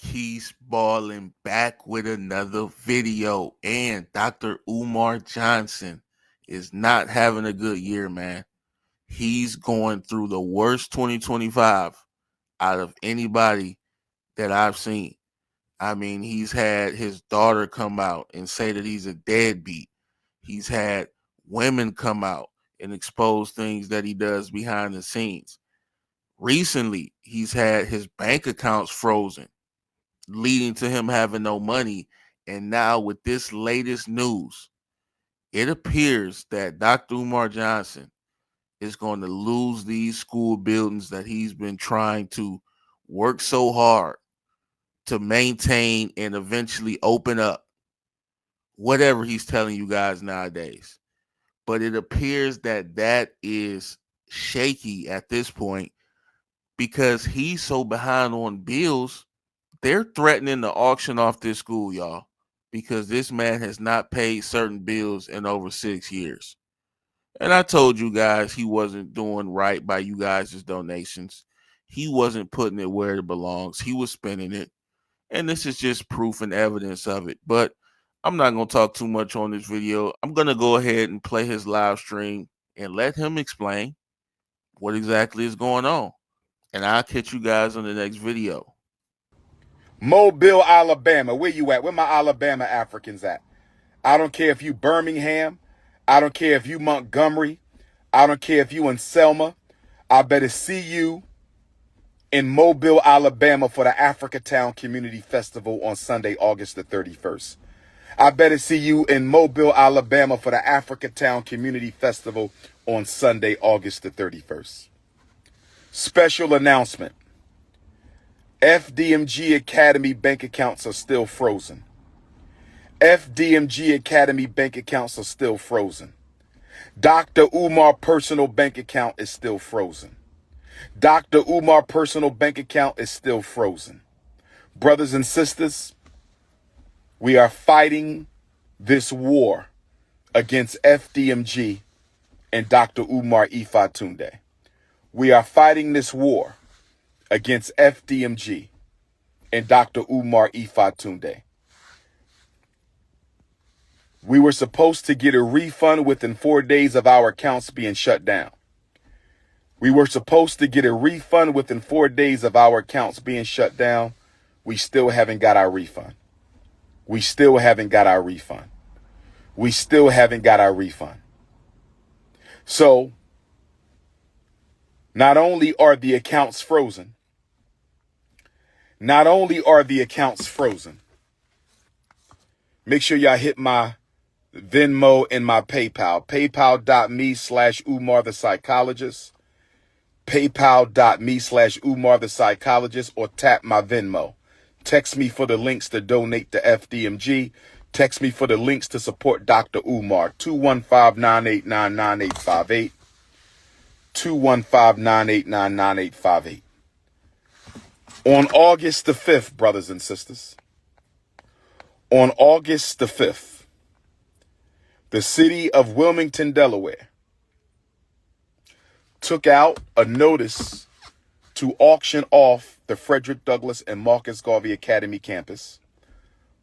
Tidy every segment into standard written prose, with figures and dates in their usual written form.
Keys Ballin back with another video, and Dr. Umar Johnson is not having a good year, man. He's going through the worst 2025 out of anybody that I've seen. I mean, he's had his daughter come out and say that he's a deadbeat. He's had women come out and expose things that he does behind the scenes. Recently, he's had his bank accounts frozen, leading to him having no money. And now, with this latest news, it appears that Dr. Umar Johnson is going to lose these school buildings that he's been trying to work so hard to maintain and eventually open up, whatever he's telling you guys nowadays. But it appears that that is shaky at this point because he's so behind on bills. They're threatening to auction off this school, y'all, because this man has not paid certain bills in over 6 years. And I told you guys he wasn't doing right by you guys' donations. He wasn't putting it where it belongs. He was spending it. And this is just proof and evidence of it. But I'm not going to talk too much on this video. I'm going to go ahead and play his live stream and let him explain what exactly is going on. And I'll catch you guys on the next video. Mobile, Alabama. Where you at? Where my Alabama Africans at? I don't care if you Birmingham. I don't care if you Montgomery. I don't care if you in Selma. I better see you in Mobile, Alabama for the Africatown Community Festival on Sunday, August the 31st. I better see you in Mobile, Alabama for the Africatown Community Festival on Sunday, August the 31st. Special announcement. FDMG Academy bank accounts are still frozen. FDMG Academy bank accounts are still frozen. Dr. Umar personal bank account is still frozen. Dr. Umar personal bank account is still frozen. Brothers and sisters, we are fighting this war against FDMG and Dr. Umar Ifatunde. We are fighting this war against FDMG and Dr. Umar Ifatunde. We were supposed to get a refund within 4 days of our accounts being shut down. We were supposed to get a refund within 4 days of our accounts being shut down. We still haven't got our refund. We still haven't got our refund. We still haven't got our refund. So, not only are the accounts frozen, make sure y'all hit my Venmo and my PayPal. PayPal.me/Umar the Psychologist. PayPal.me/Umar the Psychologist, or tap my Venmo. Text me for the links to donate to FDMG. Text me for the links to support Dr. Umar. 215-989-9858. 215-989-9858. On August the 5th, brothers and sisters, on August the 5th, the city of Wilmington, Delaware, took out a notice to auction off the Frederick Douglass and Marcus Garvey Academy campus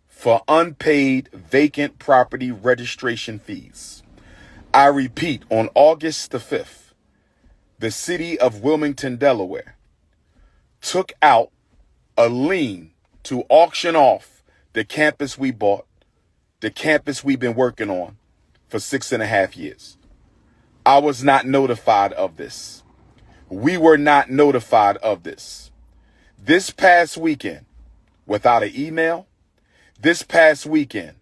for unpaid vacant property registration fees. I repeat, on August the 5th, the city of Wilmington, Delaware, took out a lien to auction off the campus we bought, the campus we've been working on for 6.5 years. I was not notified of this. We were not notified of this. This past weekend, without an email, this past weekend,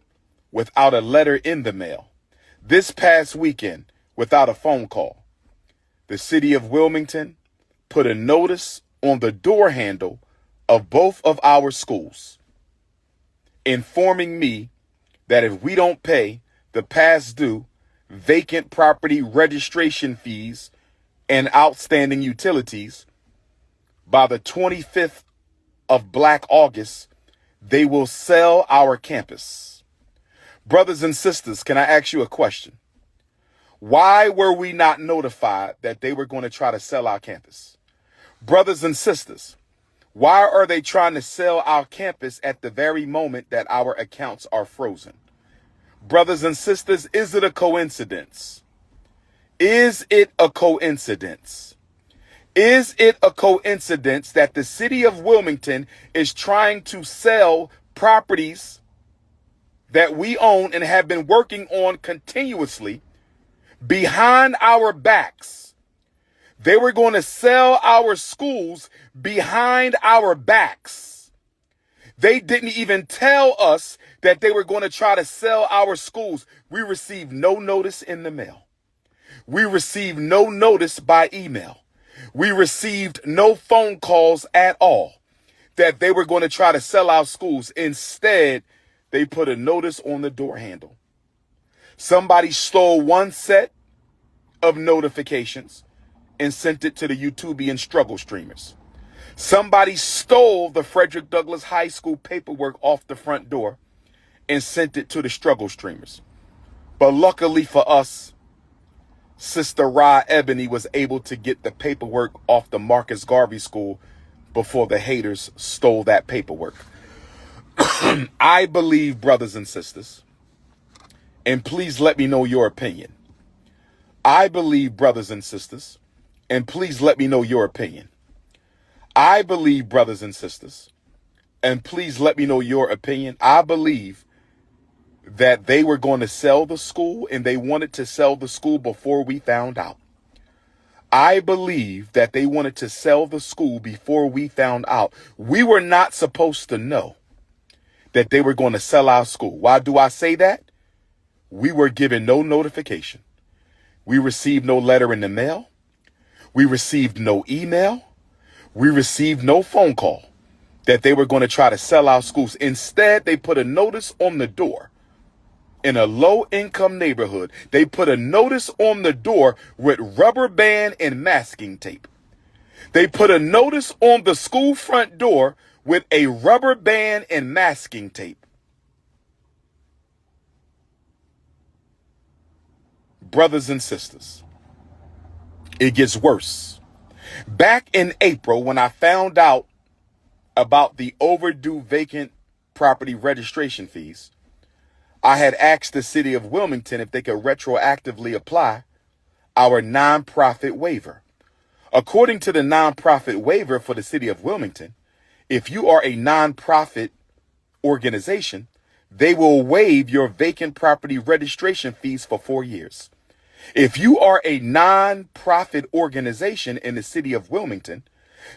without a letter in the mail, this past weekend, without a phone call, the city of Wilmington put a notice on the door handle of both of our schools, informing me that if we don't pay the past due vacant property registration fees and outstanding utilities by the 25th of Black August, they will sell our campus. Brothers and sisters, can I ask you a question? Why were we not notified that they were going to try to sell our campus? Brothers and sisters, Why are they trying to sell our campus at the very moment that our accounts are frozen? Brothers and sisters, is it a coincidence? Is it a coincidence? Is it a coincidence that the city of Wilmington is trying to sell properties that we own and have been working on continuously behind our backs? They were going to sell our schools behind our backs. They didn't even tell us that they were going to try to sell our schools. We received no notice in the mail. We received no notice by email. We received no phone calls at all that they were going to try to sell our schools. Instead, they put a notice on the door handle. Somebody stole one set of notifications and sent it to the YouTubian struggle streamers. Somebody stole the Frederick Douglass High School paperwork off the front door and sent it to the struggle streamers. But luckily for us, Sister Ra Ebony was able to get the paperwork off the Marcus Garvey School before the haters stole that paperwork. I believe, brothers and sisters, and please let me know your opinion. I believe, brothers and sisters, and please let me know your opinion. I believe, brothers and sisters, and please let me know your opinion. I believe that they were going to sell the school, and they wanted to sell the school before we found out. I believe that they wanted to sell the school before we found out. We were not supposed to know that they were going to sell our school. Why do I say that? We were given no notification. We received no letter in the mail. We received no email. We received no phone call that they were going to try to sell our schools. Instead, they put a notice on the door. In a low-income neighborhood, they put a notice on the door with rubber band and masking tape. They put a notice on the school front door with a rubber band and masking tape. Brothers and sisters, it gets worse. Back in April, when I found out about the overdue vacant property registration fees, I had asked the city of Wilmington if they could retroactively apply our nonprofit waiver. According to the nonprofit waiver for the city of Wilmington, if you are a nonprofit organization, they will waive your vacant property registration fees for 4 years. If you are a nonprofit organization in the city of Wilmington,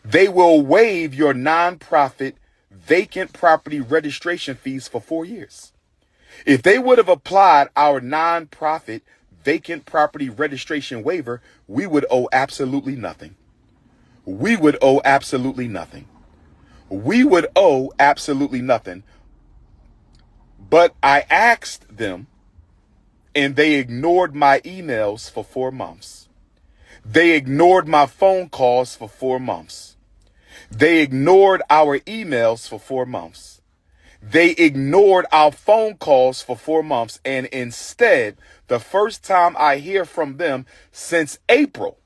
they will waive your nonprofit vacant property registration fees for 4 years. If they would have applied our nonprofit vacant property registration waiver, we would owe absolutely nothing. We would owe absolutely nothing. We would owe absolutely nothing. But I asked them, and they ignored my emails for 4 months. They ignored my phone calls for 4 months. They ignored our emails for 4 months. They ignored our phone calls for 4 months. And instead, the first time I hear from them since April,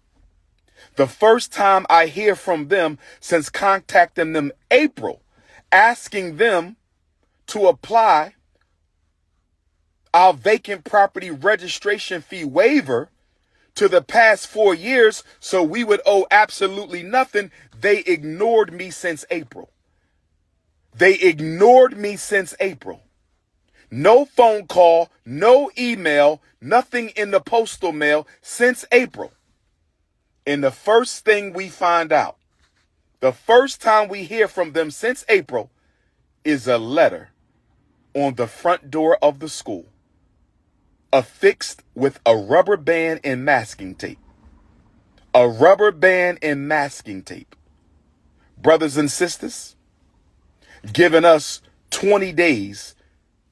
the first time I hear from them since contacting them April, asking them to apply our vacant property registration fee waiver to the past 4 years so we would owe absolutely nothing, they ignored me since April. They ignored me since April. No phone call, no email, nothing in the postal mail since April. And the first thing we find out, the first time we hear from them since April, is a letter on the front door of the school, affixed with a rubber band and masking tape. A rubber band and masking tape. Brothers and sisters, giving us 20 days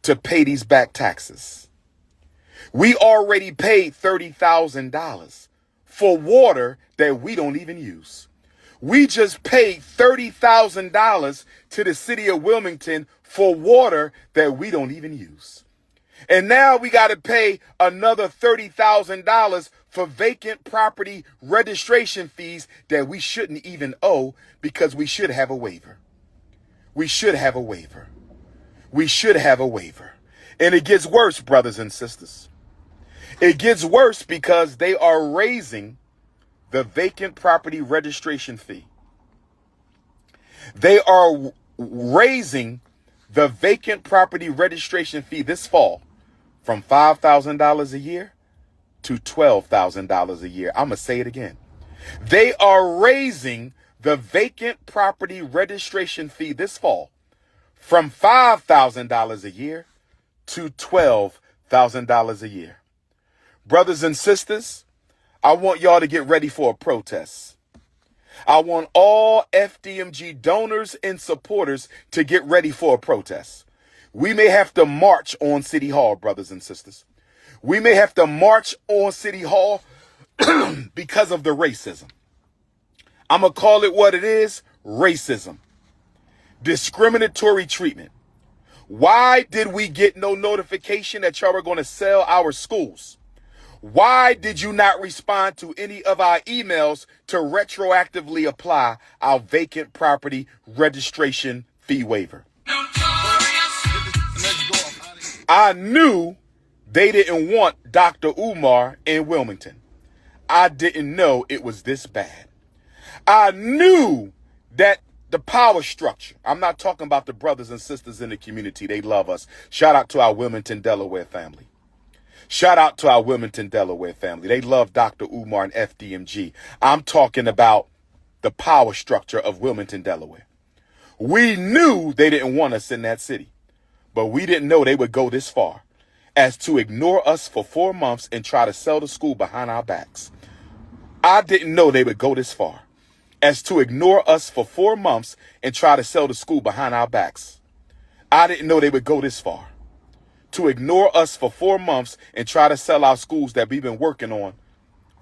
to pay these back taxes. We already paid $30,000 for water that we don't even use. We just paid $30,000 to the city of Wilmington for water that we don't even use. And now we got to pay another $30,000 for vacant property registration fees that we shouldn't even owe because we should have a waiver. We should have a waiver. We should have a waiver. And it gets worse, brothers and sisters. It gets worse because they are raising the vacant property registration fee. They are raising the vacant property registration fee this fall from $5,000 a year to $12,000 a year. I'm going to say it again. They are raising the vacant property registration fee this fall from $5,000 a year to $12,000 a year. Brothers and sisters, I want y'all to get ready for a protest. I want all FDMG donors and supporters to get ready for a protest. We may have to march on City Hall, brothers and sisters. We may have to march on City Hall because of the racism. I'm going to call it what it is, racism. Discriminatory treatment. Why did we get no notification that y'all were going to sell our schools? Why did you not respond to any of our emails to retroactively apply our vacant property registration fee waiver? I knew they didn't want Dr. Umar in Wilmington. I didn't know it was this bad. I knew that the power structure, I'm not talking about the brothers and sisters in the community. They love us. Shout out to our Wilmington, Delaware family. Shout out to our Wilmington, Delaware family. They love Dr. Umar and FDMG. I'm talking about the power structure of Wilmington, Delaware. We knew they didn't want us in that city, but we didn't know they would go this far as to ignore us for 4 months and try to sell the school behind our backs. I didn't know they would go this far as to ignore us for 4 months and try to sell the school behind our backs. I didn't know they would go this far to ignore us for 4 months and try to sell our schools that we've been working on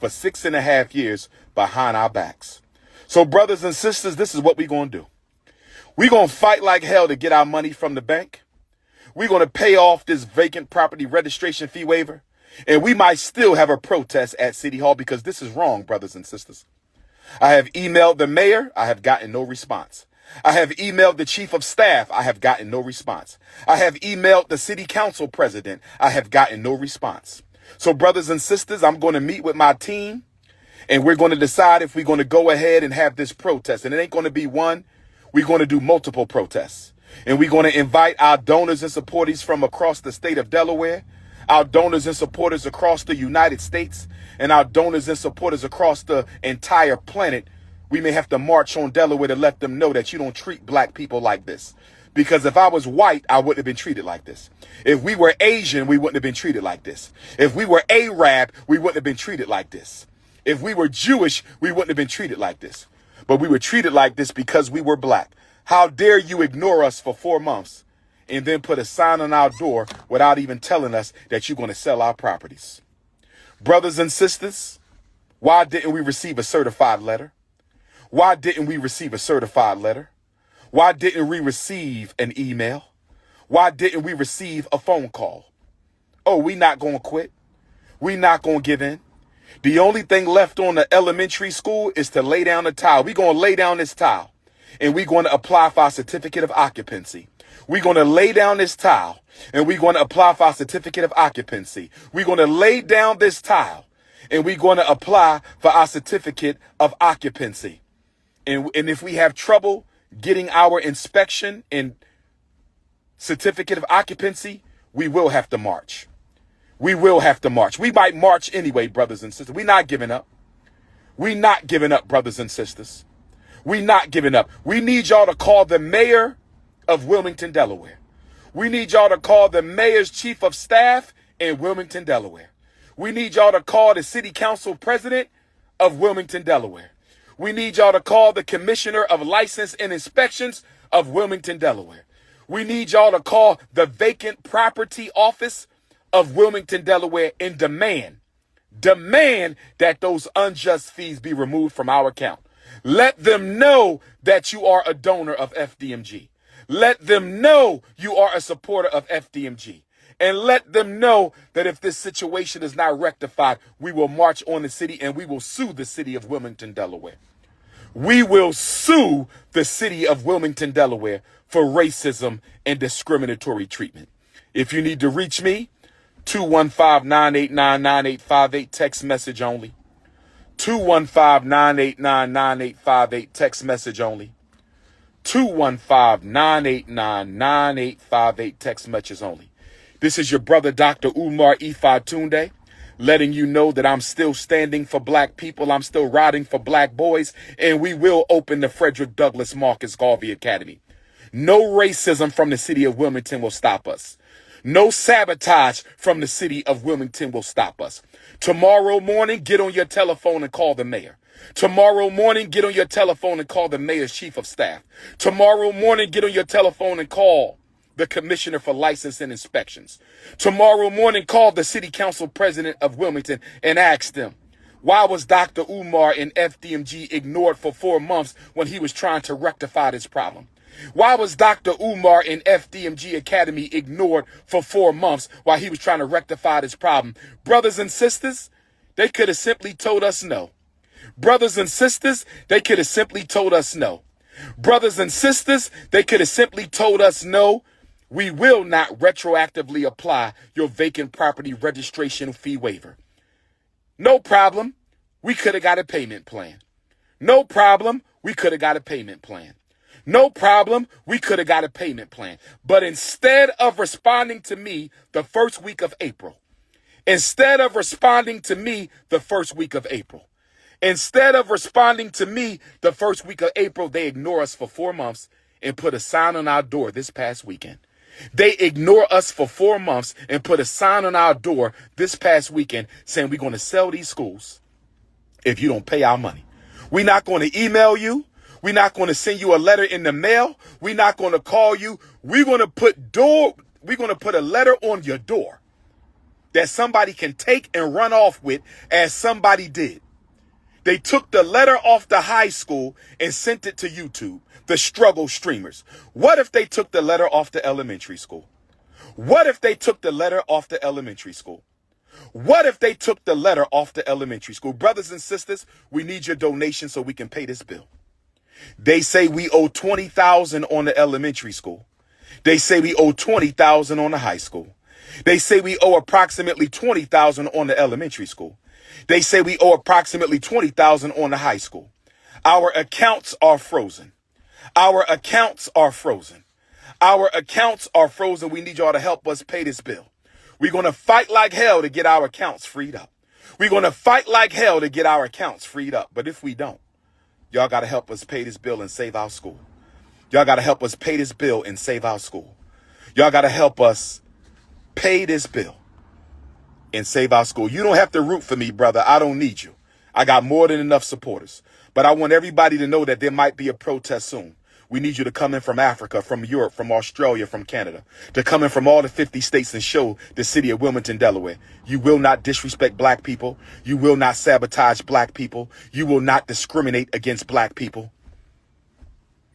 for 6.5 years behind our backs. So brothers and sisters, this is what we're going to do. We're going to fight like hell to get our money from the bank. We're going to pay off this vacant property registration fee waiver. And we might still have a protest at City Hall because this is wrong, brothers and sisters. I have emailed the mayor. I have gotten no response. I have emailed the chief of staff. I have gotten no response. I have emailed the city council president. I have gotten no response. So brothers and sisters, I'm going to meet with my team and we're going to decide if we're going to go ahead and have this protest. And it ain't going to be one. We're going to do multiple protests. And we're going to invite our donors and supporters from across the state of Delaware, our donors and supporters across the United States, and our donors and supporters across the entire planet. We may have to march on Delaware to let them know that you don't treat black people like this. Because if I was white, I wouldn't have been treated like this. If we were Asian, we wouldn't have been treated like this. If we were Arab, we wouldn't have been treated like this. If we were Jewish, we wouldn't have been treated like this. But we were treated like this because we were black. How dare you ignore us for 4 months and then put a sign on our door without even telling us that you're going to sell our properties? Brothers and sisters, why didn't we receive a certified letter? Why didn't we receive a certified letter? Why didn't we receive an email? Why didn't we receive a phone call? Oh, we not going to quit. We not going to give in. The only thing left on the elementary school is to lay down the tile. We're going to lay down this tile and we're going to apply for our certificate of occupancy. We're going to lay down this tile and we're going to apply for our certificate of occupancy. We're going to lay down this tile and we're going to apply for our certificate of occupancy. And if we have trouble getting our inspection and certificate of occupancy, we will have to march. We will have to march. We might march anyway, brothers and sisters. We're not giving up. We're not giving up, brothers and sisters. We're not giving up. We need y'all to call the mayor of Wilmington, Delaware. We need y'all to call the mayor's chief of staff in Wilmington, Delaware. We need y'all to call the city council president of Wilmington, Delaware. We need y'all to call the commissioner of license and inspections of Wilmington, Delaware. We need y'all to call the vacant property office of Wilmington, Delaware and demand that those unjust fees be removed from our account. Let them know that you are a donor of FDMG. Let them know you are a supporter of FDMG. and let them know that if this situation is not rectified, we will march on the city and we will sue the city of Wilmington, Delaware. We will sue the city of Wilmington, Delaware for racism and discriminatory treatment. If you need to reach me, 215-989-9858, text message only. 215-989-9858, text message only. 215-989-9858, text message only. This is your brother, Dr. Umar Tunde, letting you know that I'm still standing for black people. I'm still riding for black boys, and we will open the Frederick Douglass Marcus Garvey Academy. No racism from the city of Wilmington will stop us. No sabotage from the city of Wilmington will stop us. Tomorrow morning, get on your telephone and call the mayor. Tomorrow morning, get on your telephone and call the mayor's chief of staff. Tomorrow morning, get on your telephone and call the commissioner for license and inspections. Tomorrow morning, call the city council president of Wilmington and ask them, why was Dr. Umar in FDMG ignored for 4 months when he was trying to rectify this problem? Why was Dr. Umar in FDMG Academy ignored for 4 months while he was trying to rectify this problem? Brothers and sisters, they could have simply told us no. Brothers and sisters, they could have simply told us no. Brothers and sisters, they could have simply told us no. We will not retroactively apply your vacant property registration fee waiver. No problem. We could have got a payment plan. No problem. We could have got a payment plan. No problem. We could have got a payment plan. But instead of responding to me the first week of April, instead of responding to me the first week of April, instead of responding to me the first week of April, they ignore us for 4 months and put a sign on our door this past weekend. They ignore us for 4 months and put a sign on our door this past weekend saying we're going to sell these schools if you don't pay our money. We're not going to email you. We're not going to send you a letter in the mail. We're not going to call you. We're going to put a letter on your door that somebody can take and run off with, as somebody did. They took the letter off the high school and sent it to YouTube, the struggle streamers. What if they took the letter off the elementary school? What if they took the letter off the elementary school? What if they took the letter off the elementary school? Brothers and sisters, we need your donation so we can pay this bill. They say we owe $20,000 on the elementary school. They say we owe $20,000 on the high school. They say we owe approximately $20,000 on the elementary school. They say we owe approximately $20,000 on the high school. Our accounts are frozen. Our accounts are frozen. Our accounts are frozen. We need y'all to help us pay this bill. We're going to fight like hell to get our accounts freed up. We're going to fight like hell to get our accounts freed up. But if we don't, y'all got to help us pay this bill and save our school. Y'all got to help us pay this bill and save our school. Y'all got to help us pay this bill and save our school. You don't have to root for me, brother. I don't need you. I got more than enough supporters. But I want everybody to know that there might be a protest soon. We need you to come in from Africa, from Europe, from Australia, from Canada, to come in from all the 50 states and show the city of Wilmington, Delaware. You will not disrespect black people. You will not sabotage black people. You will not discriminate against black people.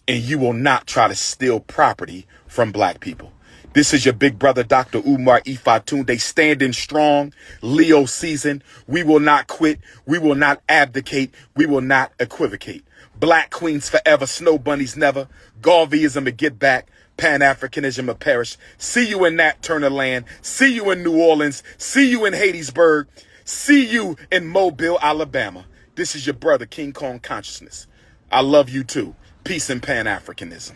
And you will not try to steal property from black people. This is your big brother, Dr. Umar Tunde, standing strong, Leo season. We will not quit. We will not abdicate. We will not equivocate. Black queens forever, snow bunnies never. Garveyism to get back. Pan-Africanism to perish. See you in Nat Turner land. See you in New Orleans. See you in Hattiesburg. See you in Mobile, Alabama. This is your brother, King Kong Consciousness. I love you too. Peace and Pan-Africanism.